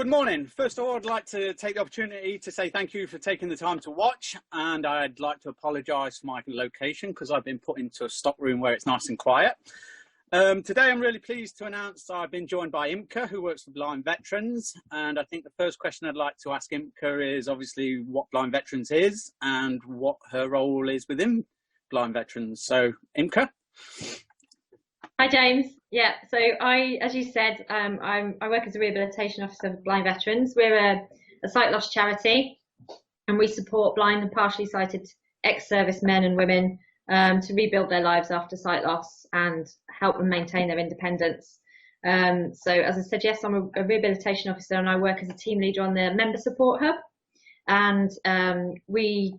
Good morning. First of all, I'd like to take the opportunity to say thank you for taking the time to watch, and I'd like to apologise for my location because I've been put into a stock room where it's nice and quiet. Today I'm really pleased to announce I've been joined by Imke, who works for Blind Veterans, and I think the first question I'd like to ask Imke is obviously what Blind Veterans is and what her role is within Blind Veterans. So, Imke? Hi James. Yeah, so as you said, I work as a rehabilitation officer with Blind Veterans. We're a sight loss charity, and we support blind and partially sighted ex-service men and women to rebuild their lives after sight loss and help them maintain their independence. So as I said, yes, I'm a rehabilitation officer, and I work as a team leader on the member support hub, and we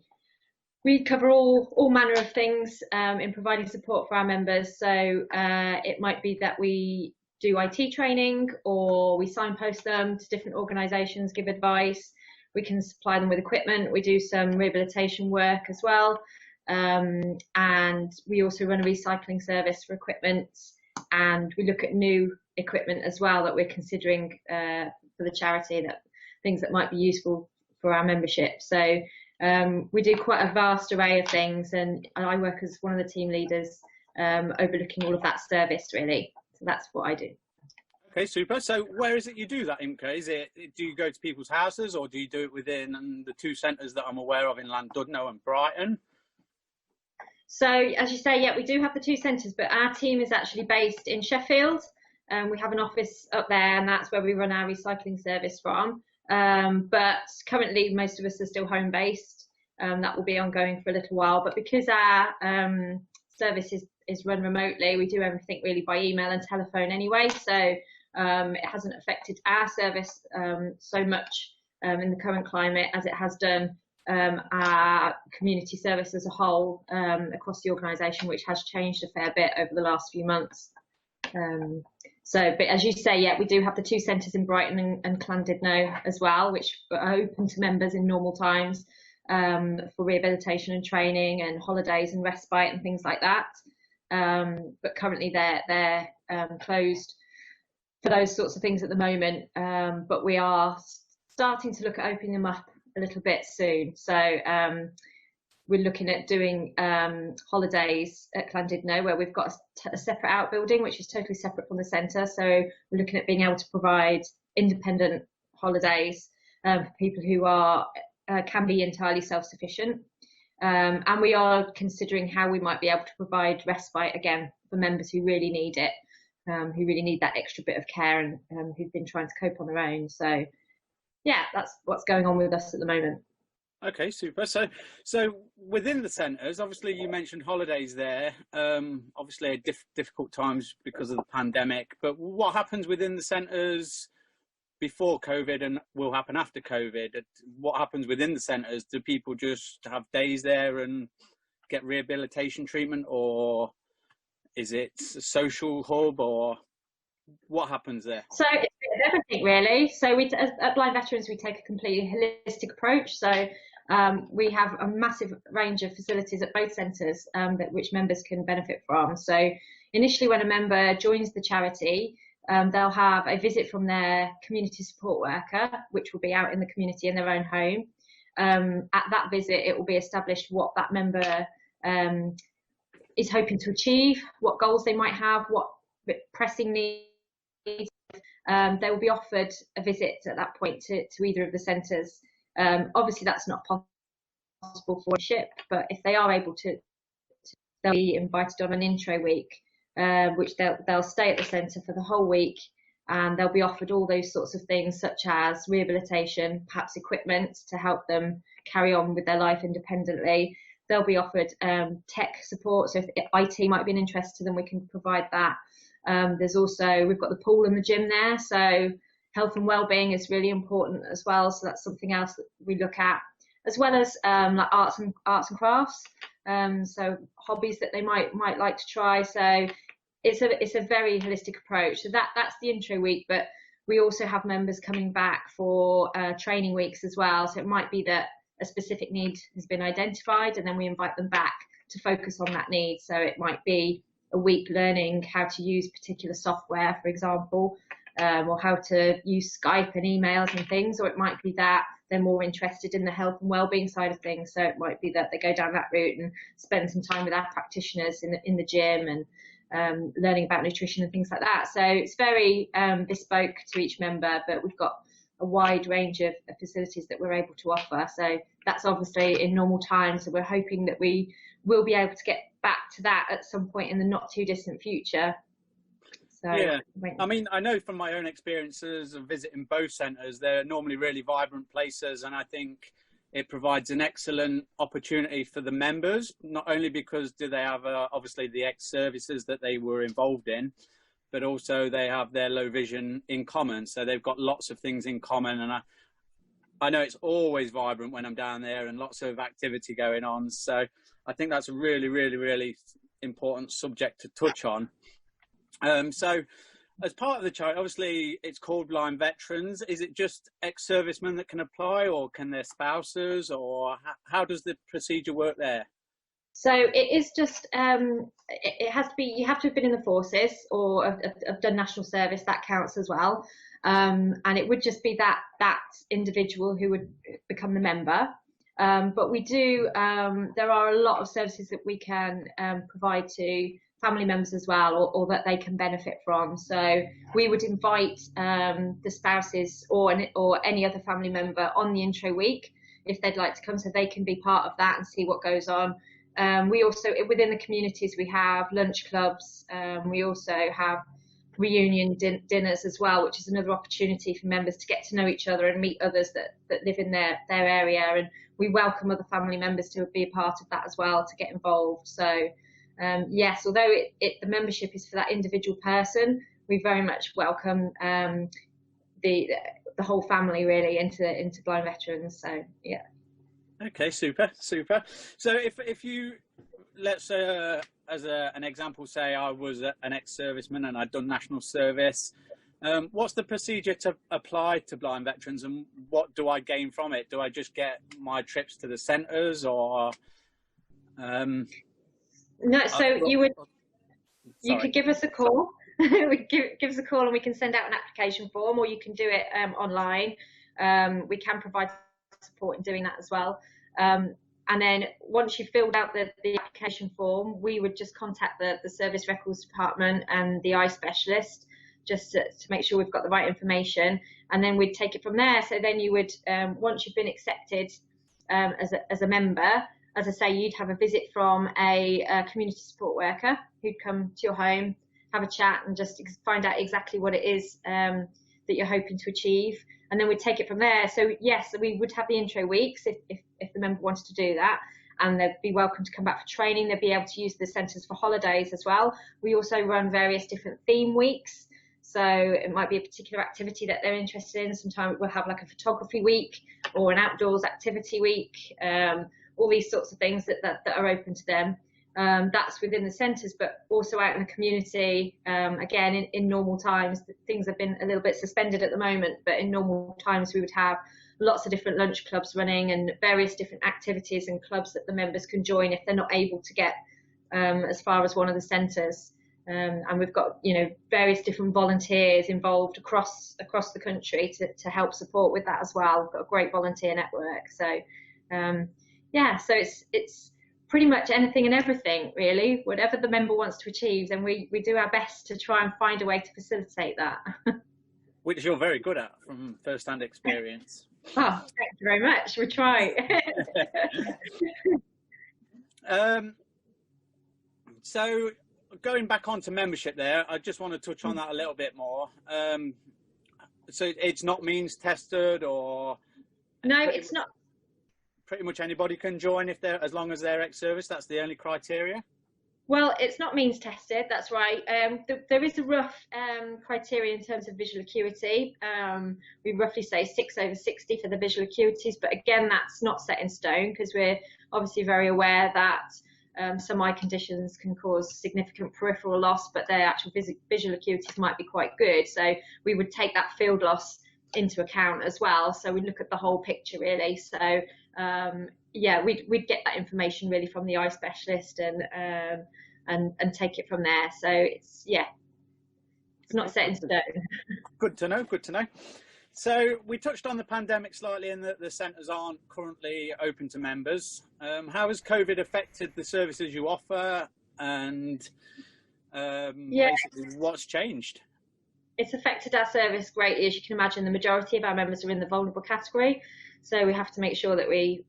cover all manner of things in providing support for our members. So it might be that we do IT training, or we signpost them to different organisations, give advice. We can supply them with equipment. We do some rehabilitation work as well. And we also run a recycling service for equipment, and we look at new equipment as well that we're considering for the charity, that things that might be useful for our membership. So we do quite a vast array of things, and I work as one of the team leaders overlooking all of that service, really. So that's what I do. Okay, super. So where is it you do that, Imke? Do you go to people's houses, or do you do it within the two centres that I'm aware of in Llandudno and Brighton? So as you say, yeah, we do have the two centres, but our team is actually based in Sheffield. We have an office up there, and that's where we run our recycling service from. But currently most of us are still home based. That will be ongoing for a little while, but because our service is run remotely, we do everything really by email and telephone anyway, so it hasn't affected our service so much in the current climate as it has done our community service as a whole across the organisation, which has changed a fair bit over the last few months. But as you say, yeah, we do have the two centres in Brighton and Llandudno as well, which are open to members in normal times for rehabilitation and training and holidays and respite and things like that. But currently they're closed for those sorts of things at the moment. But we are starting to look at opening them up a little bit soon. So we're looking at doing holidays at Llandudno, where we've got a separate outbuilding, which is totally separate from the centre. So we're looking at being able to provide independent holidays for people who can be entirely self-sufficient. And we are considering how we might be able to provide respite again for members who really need it, who really need that extra bit of care, and who've been trying to cope on their own. So yeah, that's what's going on with us at the moment. Okay, super. So within the centres, obviously you mentioned holidays there, obviously difficult times because of the pandemic, but what happens within the centres before COVID and will happen after COVID? What happens within the centres? Do people just have days there and get rehabilitation treatment, or is it a social hub, or what happens there? So it's everything really. So at Blind Veterans, we take a completely holistic approach. So we have a massive range of facilities at both centres which members can benefit from. So initially, when a member joins the charity, they'll have a visit from their community support worker, which will be out in the community in their own home. At that visit, it will be established what that member is hoping to achieve, what goals they might have, what pressing needs. They will be offered a visit at that point to either of the centres. Obviously, that's not possible for a ship, but if they are able to, they'll be invited on an intro week, which they'll stay at the centre for the whole week, and they'll be offered all those sorts of things, such as rehabilitation, perhaps equipment to help them carry on with their life independently. They'll be offered tech support, so if IT might be an interest to them, we can provide that. We've got the pool and the gym there, so health and well-being is really important as well. So that's something else that we look at, as well as like arts and crafts. So hobbies that they might like to try. So it's a very holistic approach. So that's the intro week, but we also have members coming back for training weeks as well. So it might be that a specific need has been identified, and then we invite them back to focus on that need. So it might be a week learning how to use particular software, for example, or how to use Skype and emails and things, or it might be that they're more interested in the health and well-being side of things. So it might be that they go down that route and spend some time with our practitioners in the gym and learning about nutrition and things like that. So it's very bespoke to each member, but we've got a wide range of facilities that we're able to offer. So that's obviously in normal times. So we're hoping that we will be able to get back to that at some point in the not too distant future. So, yeah, I mean, I know from my own experiences of visiting both centres, they're normally really vibrant places, and I think it provides an excellent opportunity for the members, not only because do they have obviously the ex-services that they were involved in, but also they have their low vision in common. So they've got lots of things in common, and I know it's always vibrant when I'm down there and lots of activity going on. So I think that's a really, really, really important subject to touch on. So as part of the charity, obviously it's called Blind Veterans. Is it just ex-servicemen that can apply, or can their spouses, or how does the procedure work there? So it is just, it has to be, you have to have been in the forces or have done national service, that counts as well. And it would just be that individual who would become the member. But we do, there are a lot of services that we can provide to family members as well, or that they can benefit from. So we would invite the spouses or any other family member on the intro week if they'd like to come, so they can be part of that and see what goes on. We also, within the communities, we have lunch clubs. We also have reunion dinners as well, which is another opportunity for members to get to know each other and meet others that live in their area. And we welcome other family members to be a part of that as well, to get involved. So yes, although the membership is for that individual person, we very much welcome the whole family really into Blind Veterans. So yeah. Okay, super. So if you, let's say as an example, say I was an ex-serviceman and I'd done national service, what's the procedure to apply to Blind Veterans, and what do I gain from it? Do I just get my trips to the centres, or no, so you could give us a call. give us a call and we can send out an application form, or you can do it online. We can provide support in doing that as well. And then once you've filled out the application form, we would just contact the service records department and the eye specialist just to make sure we've got the right information, and then we'd take it from there. So then you would, once you've been accepted as a member, as I say, you'd have a visit from a community support worker who'd come to your home, have a chat and just find out exactly what it is that you're hoping to achieve. And then we'd take it from there. So yes, we would have the intro weeks if the member wanted to do that, and they'd be welcome to come back for training. They'd be able to use the centres for holidays as well. We also run various different theme weeks. So it might be a particular activity that they're interested in. Sometimes we'll have like a photography week or an outdoors activity week, all these sorts of things that are open to them. That's within the centres, but also out in the community. Again, in normal times, things have been a little bit suspended at the moment, but in normal times we would have lots of different lunch clubs running and various different activities and clubs that the members can join if they're not able to get as far as one of the centres. And we've got, various different volunteers involved across the country to help support with that as well. We've got a great volunteer network. So yeah, so it's pretty much anything and everything really. Whatever the member wants to achieve, then we do our best to try and find a way to facilitate that. Which you're very good at from first-hand experience. Oh, thank you very much. We try. So going back onto membership there, I just want to touch on that a little bit more. So it's not means tested, or? No, it's not. Pretty much anybody can join as long as they're ex-service. That's the only criteria. Well, it's not means tested. That's right. There is a rough criteria in terms of visual acuity. We roughly say 6/60 for the visual acuities, but again, that's not set in stone because we're obviously very aware that some eye conditions can cause significant peripheral loss, but their actual visual acuities might be quite good. So we would take that field loss into account as well. So we look at the whole picture really. So yeah, we'd get that information really from the eye specialist and take it from there. So it's, yeah. It's not set in stone. Good to know. Good to know. So we touched on the pandemic slightly, and that the centres aren't currently open to members. How has COVID affected the services you offer, and basically what's changed? It's affected our service greatly. As you can imagine, the majority of our members are in the vulnerable category, so we have to make sure that we're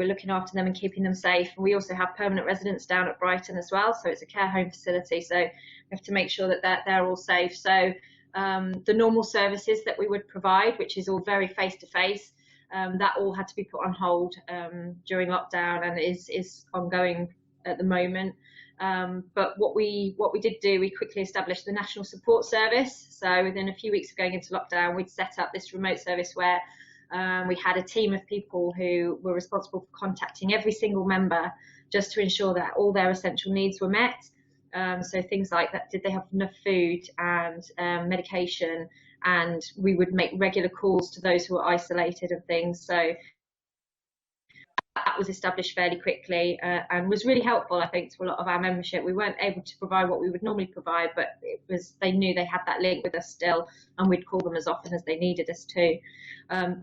looking after them and keeping them safe. And we also have permanent residents down at Brighton as well, so it's a care home facility, so we have to make sure that they're all safe. So the normal services that we would provide, which is all very face-to-face, that all had to be put on hold during lockdown, and is ongoing at the moment. But what we did do, we quickly established the National Support Service. So within a few weeks of going into lockdown, we'd set up this remote service where we had a team of people who were responsible for contacting every single member just to ensure that all their essential needs were met. So things like that, did they have enough food and medication, and we would make regular calls to those who were isolated and things. So that was established fairly quickly and was really helpful, I think, to a lot of our membership. We weren't able to provide what we would normally provide, but they knew they had that link with us still, and we'd call them as often as they needed us to.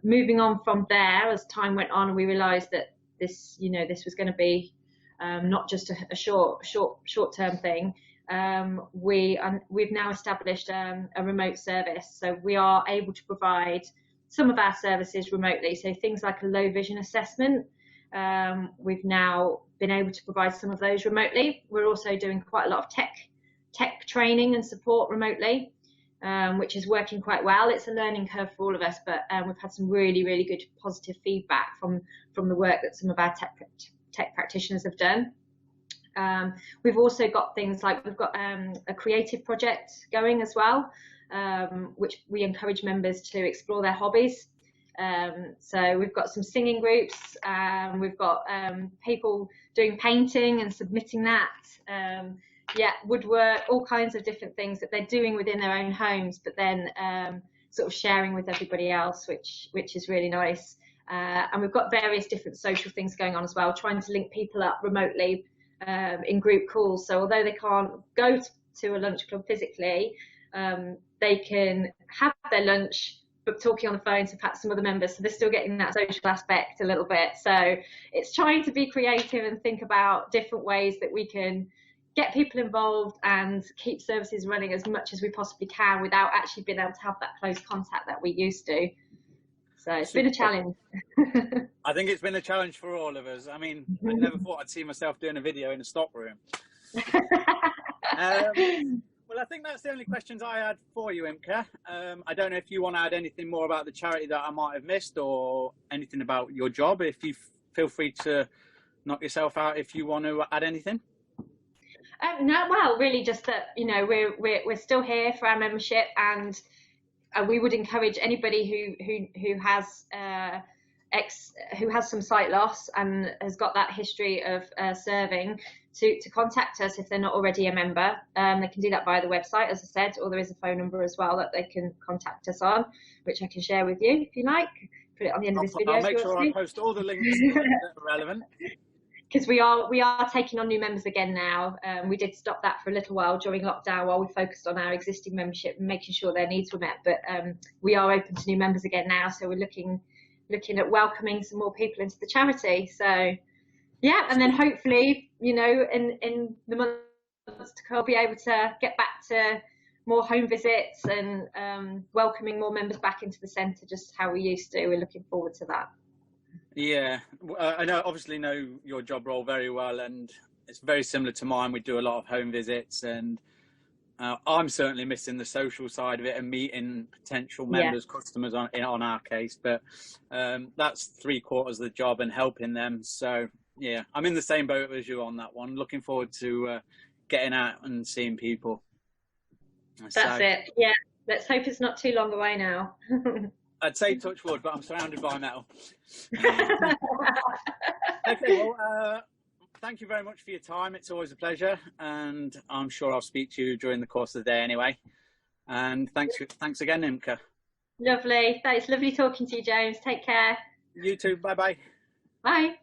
Moving on from there, as time went on, we realised that this was going to be not just a short-term thing. We've now established a remote service, so we are able to provide some of our services remotely. So things like a low vision assessment, we've now been able to provide some of those remotely. We're also doing quite a lot of tech training and support remotely, which is working quite well. It's a learning curve for all of us, but we've had some really, really good positive feedback from the work that some of our tech practitioners have done. We've also got things like, we've got a creative project going as well, which we encourage members to explore their hobbies. So we've got some singing groups, we've got people doing painting and submitting that, woodwork, all kinds of different things that they're doing within their own homes, but then sort of sharing with everybody else, which is really nice. And we've got various different social things going on as well, trying to link people up remotely in group calls. So although they can't go to a lunch club physically, they can have their lunch but talking on the phone to perhaps some other members, so they're still getting that social aspect a little bit. So it's trying to be creative and think about different ways that we can get people involved and keep services running as much as we possibly can without actually being able to have that close contact that we used to. So it's been a challenge. I think it's been a challenge for all of us. I mean, I never thought I'd see myself doing a video in a stock room. Well, I think that's the only questions I had for you, Imke. I don't know if you want to add anything more about the charity that I might have missed, or anything about your job. If you feel free to knock yourself out if you want to add anything. No, well, really just that, we're still here for our membership, and we would encourage anybody who has some sight loss and has got that history of serving to contact us if they're not already a member. They can do that via the website, as I said, or there is a phone number as well that they can contact us on, which I can share with you if you like. Put it on the end of this video. I'll make sure I post all the links that are relevant. Because we are taking on new members again now. We did stop that for a little while during lockdown while we focused on our existing membership and making sure their needs were met. But we are open to new members again now, so we're looking at welcoming some more people into the charity. So yeah, and then hopefully, in the months to come, we'll be able to get back to more home visits and welcoming more members back into the centre, just how we used to. We're looking forward to that. Yeah, I obviously know your job role very well, and it's very similar to mine. We do a lot of home visits, and I'm certainly missing the social side of it and meeting potential members, customers on our case. But that's 3/4 of the job, and helping them. So yeah, I'm in the same boat as you on that one. Looking forward to getting out and seeing people. That's it. Yeah, let's hope it's not too long away now. I'd say touch wood, but I'm surrounded by metal. Okay, well, thank you very much for your time. It's always a pleasure, and I'm sure I'll speak to you during the course of the day anyway. And thanks again, Imke. Lovely. It's lovely talking to you, James. Take care. You too. Bye-bye. Bye.